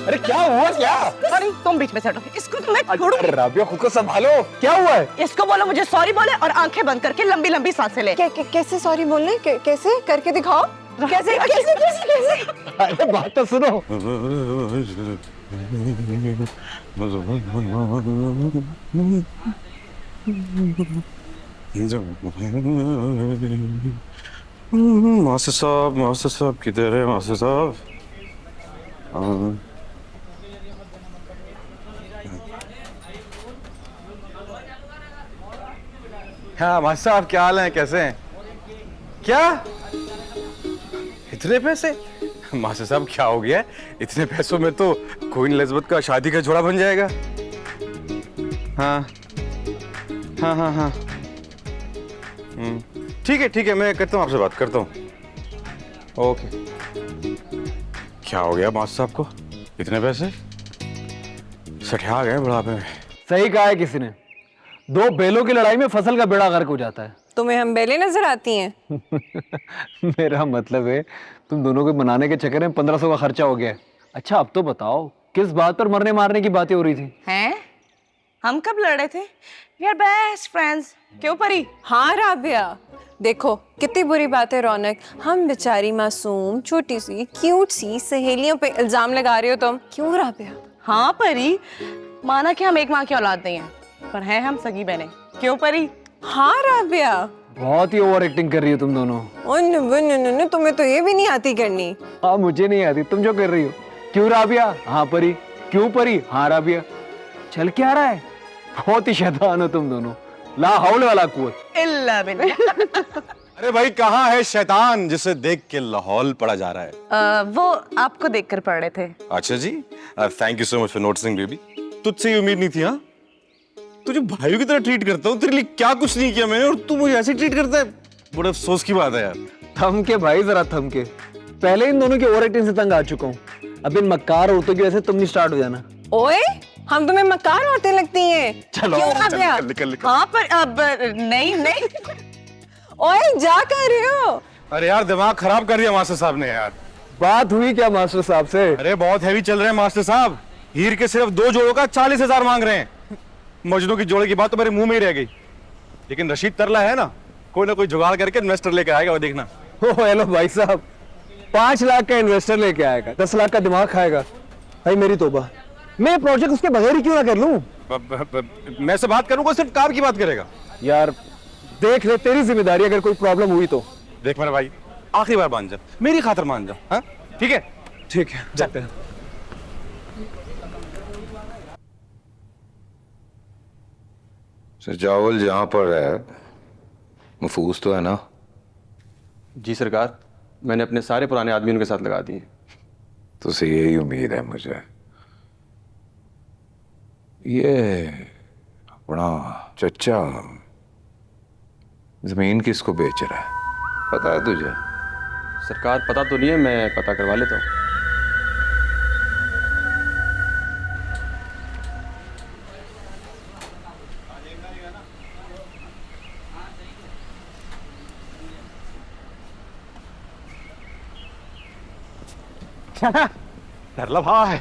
अरे क्या हुआ क्या? सॉरी, तुम बीच में से हटो। इसको तो मैं छोड़ू। अरे राबिया खुद को संभालो, क्या हुआ है? इसको बोलो मुझे सॉरी बोले और आंखें बंद करके लंबी लंबी सांसें ले। कैसे सॉरी बोलने? कैसे करके दिखाओ। कैसे कैसे कैसे कैसे? अरे बात तो सुनो। मास्टर साहब किधर है मास्टर साहब? हाँ मास्टर साहब, क्या हाल है, कैसे हैं? क्या इतने पैसे? मास्टर साहब क्या हो गया? इतने पैसों में तो क्वीन एलिजाबेथ का शादी का जोड़ा बन जाएगा। हाँ हाँ हाँ हाँ, ठीक है, मैं करता हूँ, आपसे बात करता हूँ। ओके। क्या हो गया मास्टर साहब को? इतने पैसे सठिया गए बुढ़ापे में। सही कहा है किसी ने, दो बैलों की लड़ाई में फसल का बेड़ा गर्क हो जाता है। तुम्हें हम बेले नजर आती हैं? मेरा मतलब है तुम दोनों को बनाने के चक्कर में 1500 का खर्चा हो गया है। अच्छा अब तो बताओ, किस बात पर मरने मारने की बातें हो रही थी? हैं? हम कब लड़े थे? We are best friends. क्यों परी? हाँ राबिया, देखो कितनी बुरी बात है रौनक, हम बेचारी मासूम छोटी सी क्यूट सी सहेलियों पे इल्जाम लगा रही हो तुम। क्यों राबिया? हाँ परी, माना कि हम एक माँ की औलाद नहीं है, पर हैं हम सगी बहनें। क्यों परी? हाँ राबिया। बहुत ही ओवर एक्टिंग कर रही हो तुम दोनों। तुम्हें तो ये भी नहीं आती करनी। हाँ मुझे नहीं आती, तुम जो कर रही हो। क्यों राबिया? हाँ परी। क्यों परी? हाँ राबिया। चल क्या आ रहा है? बहुत ही शैतान हो तुम दोनों, ला हौल वाला कुव्वत इल्ला बिल्लाह। अरे भाई कहाँ है शैतान जिसे देख के लाहौल पड़ा जा रहा है? वो आपको देखकर पढ़ रहे थे। अच्छा जी, thank you so much for noticing baby. तुझसे ये उम्मीद नहीं थी। हाँ, तुझे भाइयों की तरह ट्रीट करता हूँ, तेरे लिए क्या कुछ नहीं किया मैंने और तू मुझे ऐसे ट्रीट करता है। बड़े अफसोस की बात है यार। थम के भाई, जरा थम के। पहले इन दोनों की ओवर एक्टिंग से तंग आ चुका हूँ, अब इन मक्कार औरतों की वजह से तुम नहीं स्टार्ट हो जाना। ओए, हम तुम्हें मक्कार औरतें लगती हैं? चलो क्यों राबिया? निकल। हाँ पर अब नहीं। ओए जा कर रहे हो? अरे यार दिमाग खराब कर दिया मास्टर साहब ने यार। बात हुई क्या मास्टर साहब से? अरे बहुत हैवी चल रहे हैं मास्टर साहब। हीर के सिर्फ 2 जोड़ों का 40,000 मांग रहे हैं। मजनू की जोड़े की बात तो मेरे मुंह में ही रह गई, लेकिन रशीद तरला है ना कोई जुगाड़ करके इन्वेस्टर लेकर आएगा, वो देखना। ओ हेलो भाई साहब, 5 लाख का इन्वेस्टर लेके आएगा, 10 लाख का दिमाग खाएगा। भाई मेरी तौबा, मैं प्रोजेक्ट उसके बगैर ही क्यों ना कर लूं? मैं से बात करूंगा, सिर्फ कार की बात करेगा। यार देख ले, तेरी जिम्मेदारी, अगर कोई प्रॉब्लम हुई तो। देख मेरे भाई, आखिरी बार मान जा, मेरी खातिर मान जा। हाँ ठीक है, ठीक है जाते हैं। जावल जहां पर है महफूज तो है ना? जी सरकार, मैंने अपने सारे पुराने आदमी उनके साथ लगा दिए। तो से यही उम्मीद है मुझे। ये अपना चचा जमीन किसको बेच रहा है, पता है तुझे? सरकार पता तो नहीं है, मैं पता करवा लेता हूँ। तरला भाई,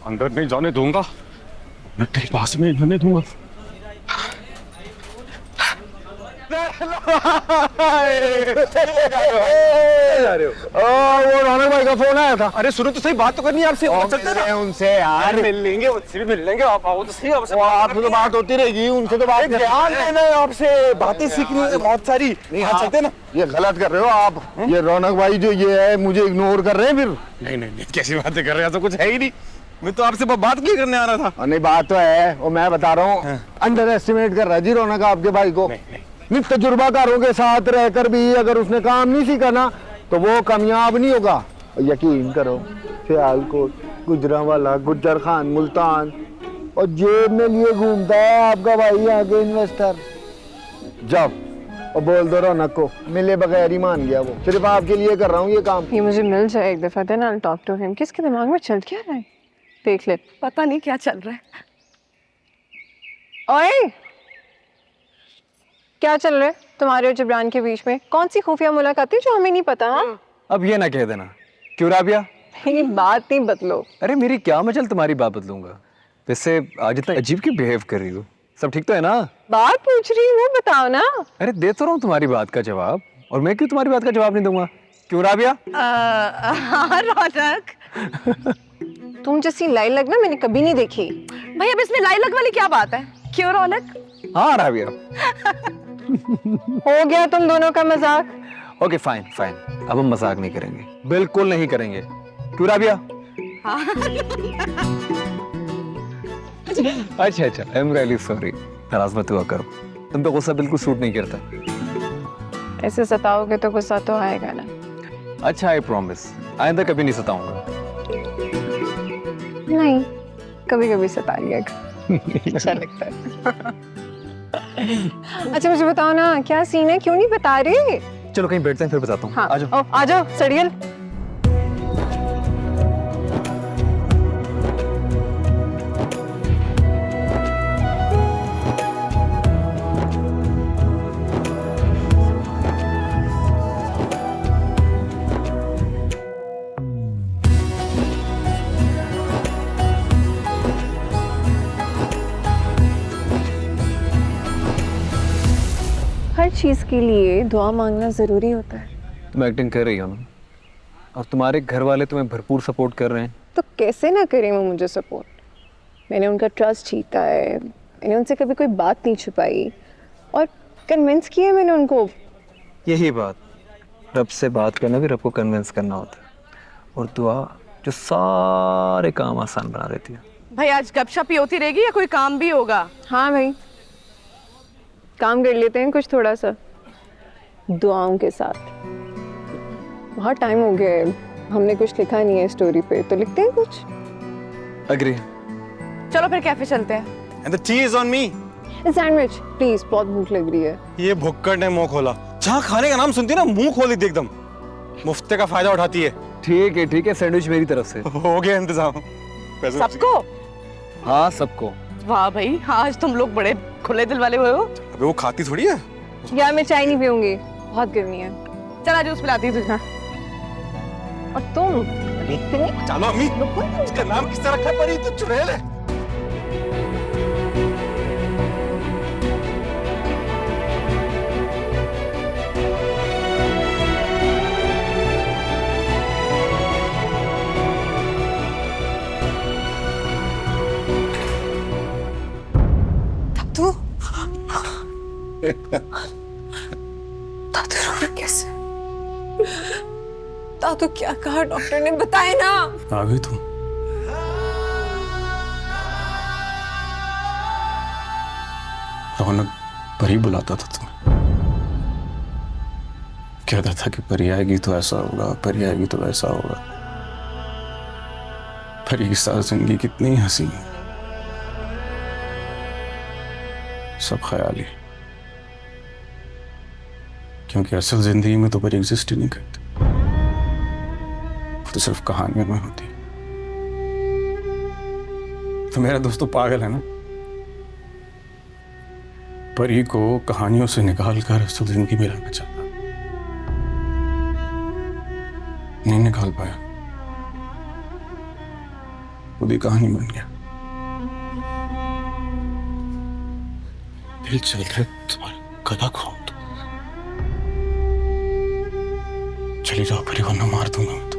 अंदर नहीं जाने दूंगा मैं, तेरे पास में जाने दूंगा। वो रौनक भाई का फोन आया था। अरे सुनो तो सही, बात तो करनी यार से। उनसे यार मिल लेंगे, उससे भी मिल लेंगे। आप आओ तो सही। आपसे तो बात होती रहेगी, उनसे तो बात ध्यान देना है, आपसे बातें सीखनी है बहुत सारी। हाँ, चलते ना। ये गलत कर रहे हो आप। ये रौनक भाई जो ये है, मुझे इग्नोर कर रहे हैं फिर। नहीं, कैसी बातें कर रहे हैं, ऐसा कुछ है ही नहीं। मैं तो आपसे बात क्यों करने आ रहा था। नहीं बात तो है, और मैं बता रहा हूँ, अंडर एस्टिमेट कर रहा है जी रौनक आपके भाई को। नहीं तजुर्बाकारों के साथ रहकर भी अगर उसने काम नहीं सीखा ना तो वो कामयाब नहीं होगा। यकीन करो, सियालकोट, गुजरांवाला, गुज्जर खान, मुल्तान और जेब में लिए घूमता है आपका भाई आगे इन्वेस्टर। जाओ और बोल दो रौनक को, मिले बगैर ही मान गया वो। सिर्फ आपके लिए कर रहा हूँ ये काम। ये मुझे मिल जाए एक दफा, then I will talk to him. किसके दिमाग में चल क्या रहा है? देख ले। पता नहीं क्या चल रहा है। ओए क्या चल रहा है? तुम्हारे और जबरान के बीच में कौन सी खुफिया मुलाकात थी जो हमें नहीं पता? हाँ, अब ये ना कह देना। क्यों राबिया? मेरी बात नहीं बदलो। अरे मेरी क्या मचल तुम्हारी बात बदलूंगा। वैसे आज इतना अजीब क्यों बिहेव कर रही हो? सब ठीक तो है ना? बात पूछ रही हूँ, बताओ ना। अरे दे तो रहा हूँ तुम्हारी बात का जवाब, और मैं क्यों तुम्हारी बात का जवाब नहीं दूंगा? क्यों राबिया? हाँ रौनक, तुम जैसी लाइलग ना मैंने कभी नहीं देखी। भाई अब इसमें लाइलक वाली क्या बात है? क्यों रौनक? हाँ राबिया। हो गया तुम दोनों का मजाक। ओके फाइन फाइन, अब हम मजाक नहीं करेंगे, बिल्कुल नहीं करेंगे। क्यों राबिया? अच्छा अच्छा, आई एम रियली सॉरी। नाराज मत हुआ करो, तुम पे गुस्सा बिल्कुल सूट नहीं करता। ऐसे सताओगे तो गुस्सा तो आएगा ना। अच्छा आई प्रॉमिस, आइंदा कभी नहीं सताऊंगा। नहीं, कभी कभी सता लिया अच्छा लगता है। अच्छा मुझे बताओ ना, क्या सीन है, क्यों नहीं बता रहे? चलो कहीं बैठते हैं फिर बताता हूँ। हाँ, आ जाओ। आ जाओ सड़ियल। हर चीज के लिए दुआ मांगना जरूरी होता है। तुम एक्टिंग कर रही हो ना, और तुम्हारे घर वाले तुम्हें भरपूर सपोर्ट कर रहे हैं। तो कैसे ना करें वो मुझे सपोर्ट? मैंने उनका ट्रस्ट जीता है, मैंने उनसे कभी कोई बात नहीं छुपाई और कन्विंस किया मैंने उनको। यही बात, रब से बात करना भी रब को कन्विंस करना होता है, और दुआ जो सारे काम आसान बना देती है। भाई आज गपशप ही होती रहेगी या कोई काम भी होगा? हाँ भाई, काम कर लेते हैं कुछ थोड़ा सा दुआओं के साथ। बहुत टाइम हो गया है, हमने कुछ लिखा नहीं है स्टोरी पे, तो लिखते हैं कुछ। अग्री। चलो फिर कैफे चलते हैं। And the T is on me. Sandwich please, बहुत भूख लग रही है। ये भुक्कड़ ने मुंह खोला। जहाँ खाने का नाम सुनती है ना, मुंह खोल देती एकदम। मुफ्ते का फायदा उठाती है। ठीक है, सैंडविच मेरी तरफ से। हो गया इंतजाम। सबको? हाँ सबको। वाह भाई, आज तुम लोग बड़े खुले दिल वाले हुए हो। अबे वो खाती थोड़ी है। यार मैं चाय नहीं पीऊंगी, बहुत गर्मी है। चला जूस पिलाती हूँ तुझे। और तुम चलो अम्मी, इसका नाम किस तरह रखा है? परी तो चुड़ैल है। दादू रो कैसे? दादू क्या कहा डॉक्टर ने, बताए ना। आ गई तुम। रौनक परी बुलाता था तुम्हें, कहता था कि परी आएगी तो ऐसा होगा, परी आएगी तो वैसा होगा। परी के साथ जिंदगी कितनी हसीन, सब ख्याली, क्योंकि असल जिंदगी में तो परी एग्जिस्ट ही नहीं करती, तो सिर्फ कहानियों में होती। तो मेरा दोस्त तो पागल है ना, परी को कहानियों से निकाल कर असल जिंदगी में लाना चाहता, नहीं निकाल पाया, खुद ही कहानी बन गया। दिल चल रहा तुम्हारा गला खाऊं तो चली जाओ परी, वरना मार दूंगा मैं तो।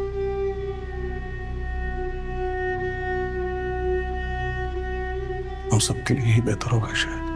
हम सबके लिए ही बेहतर होगा शायद।